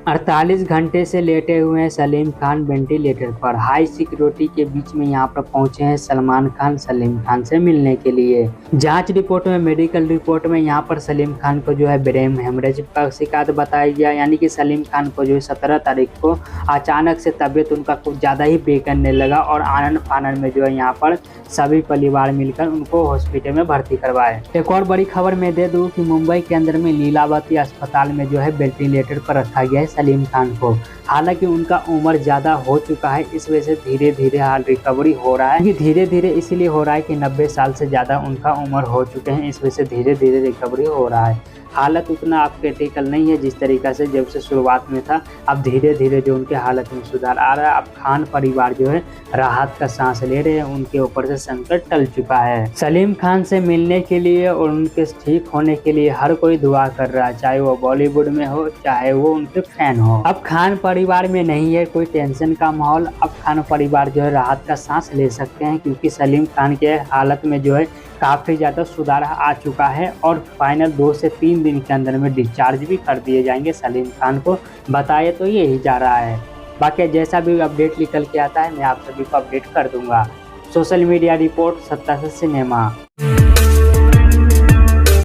48 घंटे से लेटे हुए हैं सलीम खान वेंटिलेटर पर। हाई सिक्योरिटी के बीच में यहाँ पर पहुंचे हैं सलमान खान सलीम खान से मिलने के लिए। जांच रिपोर्ट में, मेडिकल रिपोर्ट में यहाँ पर सलीम खान को जो है ब्रेन हेमरेज का शिकायत बताया गया। यानी कि सलीम खान को जो है 17 तारीख को अचानक से तबीयत उनका कुछ ज़्यादा ही बेकरने लगा और आनन फानन में जो है यहाँ पर सभी परिवार मिलकर उनको हॉस्पिटल में भर्ती करवाए। एक और बड़ी खबर मैं दे दूं कि मुंबई के अंदर में लीलावती अस्पताल में जो है वेंटिलेटर पर रखा गया है सलीम खान को। हालांकि उनका उम्र ज़्यादा हो चुका है, इस वजह से धीरे धीरे हाल रिकवरी हो रहा है। धीरे धीरे इसलिए हो रहा है कि 90 साल से ज़्यादा उनका उम्र हो चुके हैं, इस वजह से धीरे धीरे रिकवरी हो रहा है। हालत उतना आप क्रिटिकल नहीं है जिस तरीक़ा से जब से शुरुआत में था। अब धीरे धीरे जो उनके हालत में सुधार आ रहा है। अब खान परिवार जो है राहत का सांस ले रहे हैं, उनके ऊपर से संकट टल चुका है। सलीम खान से मिलने के लिए और उनके ठीक होने के लिए हर कोई दुआ कर रहा है, चाहे वो बॉलीवुड में हो चाहे वो उनके फैन हो। अब खान परिवार में नहीं है कोई टेंशन का माहौल। अब खान परिवार जो है राहत का सांस ले सकते हैं, क्योंकि सलीम खान के हालत में जो है काफ़ी ज़्यादा सुधार आ चुका है और फाइनल 2 से 3 दिन के अंदर में डिस्चार्ज भी कर दिए जाएंगे सलीम खान को। बताया तो यही जा रहा है। बाकी जैसा भी अपडेट निकल के आता है मैं आप सभी को अपडेट कर दूंगा। सोशल मीडिया रिपोर्ट सत्ता से सिनेमा।